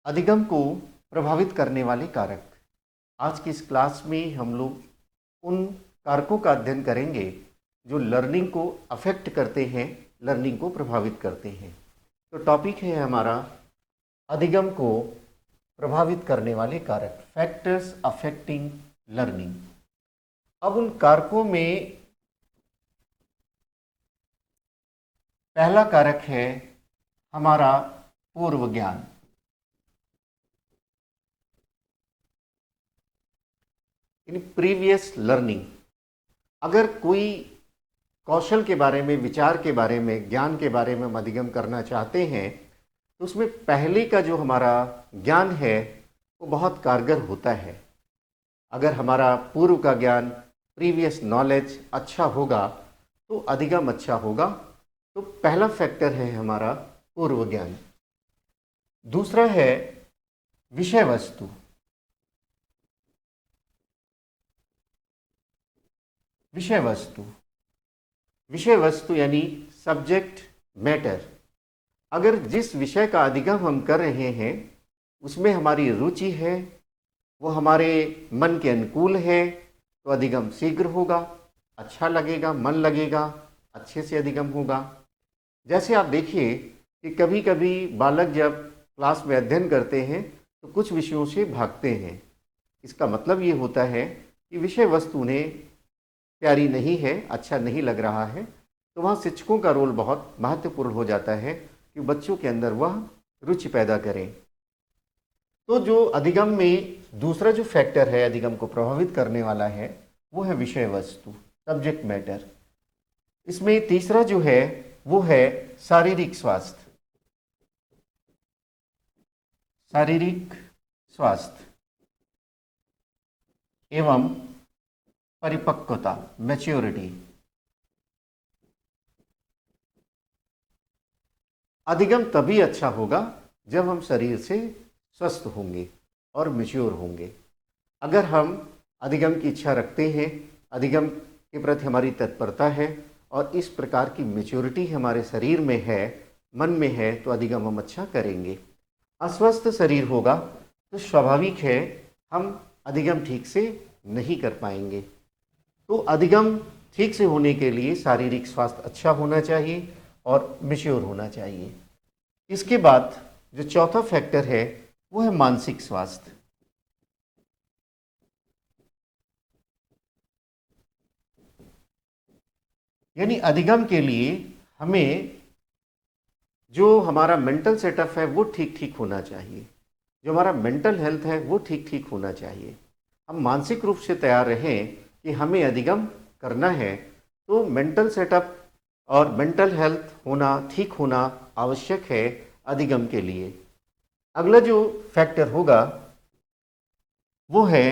अधिगम को प्रभावित करने वाले कारक। आज की इस क्लास में हम लोग उन कारकों का अध्ययन करेंगे जो लर्निंग को अफेक्ट करते हैं, लर्निंग को प्रभावित करते हैं। तो टॉपिक है हमारा अधिगम को प्रभावित करने वाले कारक, फैक्टर्स अफेक्टिंग लर्निंग। अब उन कारकों में पहला कारक है हमारा पूर्व ज्ञान, यानी प्रीवियस लर्निंग। अगर कोई कौशल के बारे में, विचार के बारे में, ज्ञान के बारे में हम अधिगम करना चाहते हैं तो उसमें पहले का जो हमारा ज्ञान है वो बहुत कारगर होता है। अगर हमारा पूर्व का ज्ञान, प्रीवियस नॉलेज अच्छा होगा तो अधिगम अच्छा होगा। तो पहला फैक्टर है हमारा पूर्व ज्ञान। दूसरा है विषय वस्तु। विषय वस्तु, विषय वस्तु यानी सब्जेक्ट मैटर। अगर जिस विषय का अधिगम हम कर रहे हैं उसमें हमारी रुचि है, वो हमारे मन के अनुकूल है, तो अधिगम शीघ्र होगा, अच्छा लगेगा, मन लगेगा, अच्छे से अधिगम होगा। जैसे आप देखिए कि कभी कभी बालक जब क्लास में अध्ययन करते हैं तो कुछ विषयों से भागते हैं। इसका मतलब ये होता है कि विषय वस्तु उन्हें प्यारी नहीं है, अच्छा नहीं लग रहा है। तो वहाँ शिक्षकों का रोल बहुत महत्वपूर्ण हो जाता है कि बच्चों के अंदर वह रुचि पैदा करें। तो जो अधिगम में दूसरा जो फैक्टर है अधिगम को प्रभावित करने वाला है वो है विषय वस्तु, सब्जेक्ट मैटर। इसमें तीसरा जो है वो है शारीरिक स्वास्थ्य। शारीरिक स्वास्थ्य एवं परिपक्वता, मैच्योरिटी। अधिगम तभी अच्छा होगा जब हम शरीर से स्वस्थ होंगे और मैच्योर होंगे। अगर हम अधिगम की इच्छा रखते हैं, अधिगम के प्रति हमारी तत्परता है और इस प्रकार की मैच्योरिटी हमारे शरीर में है, मन में है, तो अधिगम हम अच्छा करेंगे। अस्वस्थ शरीर होगा तो स्वाभाविक है हम अधिगम ठीक से नहीं कर पाएंगे। तो अधिगम ठीक से होने के लिए शारीरिक स्वास्थ्य अच्छा होना चाहिए और मैच्योर होना चाहिए। इसके बाद जो चौथा फैक्टर है वो है मानसिक स्वास्थ्य। यानी अधिगम के लिए हमें जो हमारा मेंटल सेटअप है वो ठीक ठीक होना चाहिए, जो हमारा मेंटल हेल्थ है वो ठीक ठीक होना चाहिए। हम मानसिक रूप से तैयार रहें कि हमें अधिगम करना है, तो मेंटल सेटअप और मेंटल हेल्थ होना, ठीक होना आवश्यक है अधिगम के लिए। अगला जो फैक्टर होगा वो है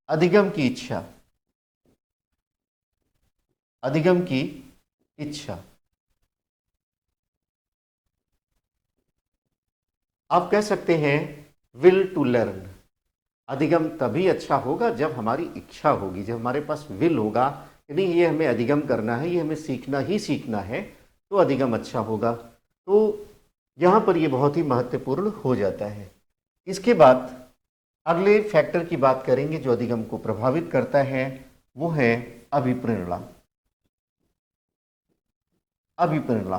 अधिगम की इच्छा। अधिगम की इच्छा, आप कह सकते हैं विल टू लर्न। अधिगम तभी अच्छा होगा जब हमारी इच्छा होगी, जब हमारे पास विल होगा कि नहीं ये हमें अधिगम करना है, ये हमें सीखना ही सीखना है, तो अधिगम अच्छा होगा। तो यहाँ पर ये बहुत ही महत्वपूर्ण हो जाता है। इसके बाद अगले फैक्टर की बात करेंगे जो अधिगम को प्रभावित करता है, वो है अभिप्रेरणा। अभिप्रेरणा,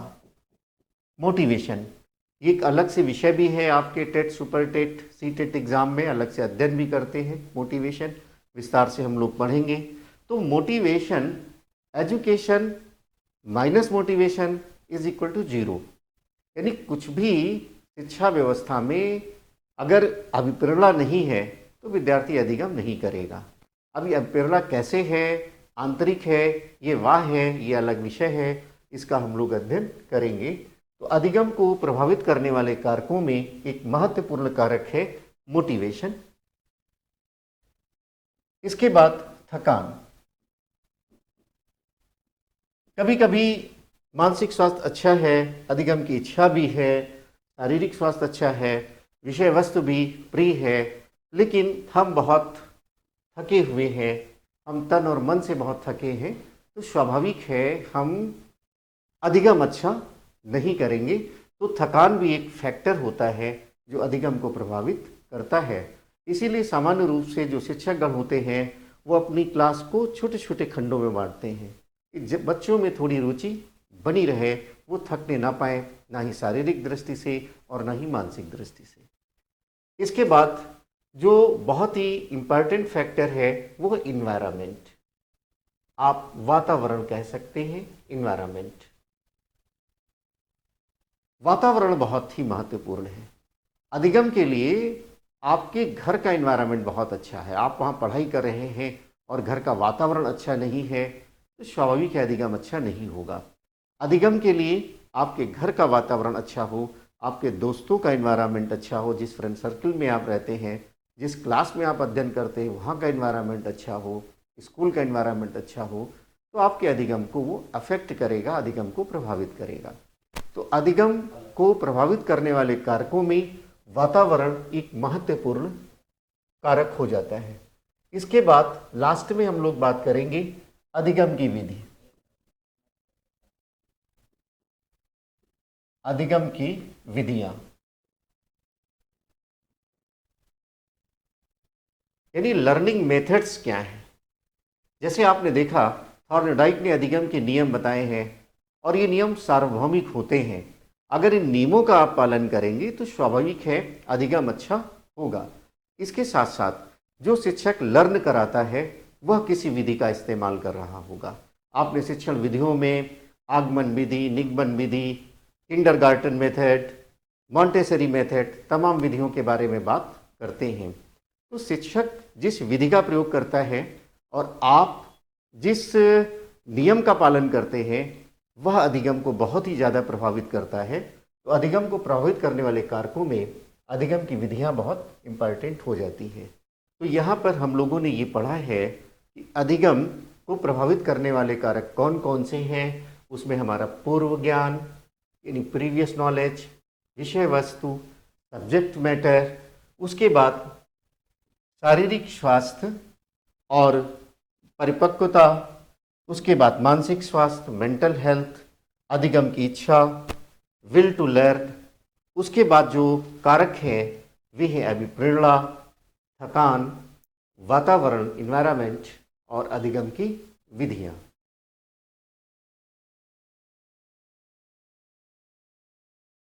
मोटिवेशन। एक अलग से विषय भी है, आपके TET, super TET, C TET exam में अलग से अध्ययन भी करते हैं। मोटिवेशन विस्तार से हम लोग पढ़ेंगे। तो motivation, education minus motivation is equal to zero. यानी कुछ भी शिक्षा व्यवस्था में अगर अभिप्रेरणा नहीं है तो विद्यार्थी अधिगम नहीं करेगा। अभी अभिप्रेरणा कैसे है, आंतरिक है, ये वाह है, ये अलग विषय है, इसका हम लोग अध्ययन करेंगे। तो अधिगम को प्रभावित करने वाले कारकों में एक महत्वपूर्ण कारक है मोटिवेशन। इसके बाद थकान। कभी कभी मानसिक स्वास्थ्य अच्छा है, अधिगम की इच्छा भी है, शारीरिक स्वास्थ्य अच्छा है, विषय वस्तु भी प्रिय है, लेकिन हम बहुत थके हुए हैं, हम तन और मन से बहुत थके हैं, तो स्वाभाविक है हम अधिगम अच्छा नहीं करेंगे। तो थकान भी एक फैक्टर होता है जो अधिगम को प्रभावित करता है। इसीलिए सामान्य रूप से जो शिक्षकगण होते हैं वो अपनी क्लास को छोटे छोटे खंडों में बांटते हैं कि जब बच्चों में थोड़ी रुचि बनी रहे, वो थकने ना पाए, ना ही शारीरिक दृष्टि से और ना ही मानसिक दृष्टि से। इसके बाद जो बहुत ही इम्पॉर्टेंट फैक्टर है वो है इन्वायरमेंट। आप वातावरण कह सकते हैं, इन्वायरमेंट। वातावरण बहुत ही महत्वपूर्ण है। अधिगम के लिए आपके घर का इन्वायरमेंट बहुत अच्छा है। आप वहाँ पढ़ाई कर रहे हैं और घर का वातावरण अच्छा नहीं है तो स्वाभाविक है अधिगम अच्छा नहीं होगा। अधिगम के लिए आपके घर का वातावरण अच्छा हो, आपके दोस्तों का इन्वायरमेंट अच्छा हो, जिस फ्रेंड सर्कल में आप रहते हैं, जिस क्लास में आप अध्ययन करते हैं वहाँ का इन्वायरमेंट अच्छा हो, स्कूल का इन्वायरमेंट अच्छा हो, तो आपके अधिगम को वो अफेक्ट करेगा, अधिगम को प्रभावित करेगा। तो अधिगम को प्रभावित करने वाले कारकों में वातावरण एक महत्वपूर्ण कारक हो जाता है। इसके बाद लास्ट में हम लोग बात करेंगे अधिगम की विधि। अधिगम की विधियां यानी लर्निंग मेथड्स क्या हैं। जैसे आपने देखा थॉर्नडाइक ने अधिगम के नियम बताए हैं और ये नियम सार्वभौमिक होते हैं। अगर इन नियमों का आप पालन करेंगे तो स्वाभाविक है अधिगम अच्छा होगा। इसके साथ साथ जो शिक्षक लर्न कराता है वह किसी विधि का इस्तेमाल कर रहा होगा। आपने शिक्षण विधियों में आगमन विधि, निगमन विधि, किंडरगार्टन मेथड, मॉन्टेसरी मेथड, तमाम विधियों के बारे में बात करते हैं। तो शिक्षक जिस विधि का प्रयोग करता है और आप जिस नियम का पालन करते हैं वह अधिगम को बहुत ही ज़्यादा प्रभावित करता है। तो अधिगम को प्रभावित करने वाले कारकों में अधिगम की विधियां बहुत इम्पॉर्टेंट हो जाती हैं। तो यहाँ पर हम लोगों ने ये पढ़ा है कि अधिगम को प्रभावित करने वाले कारक कौन कौन से हैं। उसमें हमारा पूर्व ज्ञान यानी प्रीवियस नॉलेज, विषय वस्तु, सब्जेक्ट मैटर, उसके बाद शारीरिक स्वास्थ्य और परिपक्वता, उसके बाद मानसिक स्वास्थ्य, मेंटल हेल्थ, अधिगम की इच्छा, विल टू लर्न, उसके बाद जो कारक है वे हैं अभिप्रेरणा, थकान, वातावरण, इन्वायरमेंट और अधिगम की विधियाँ।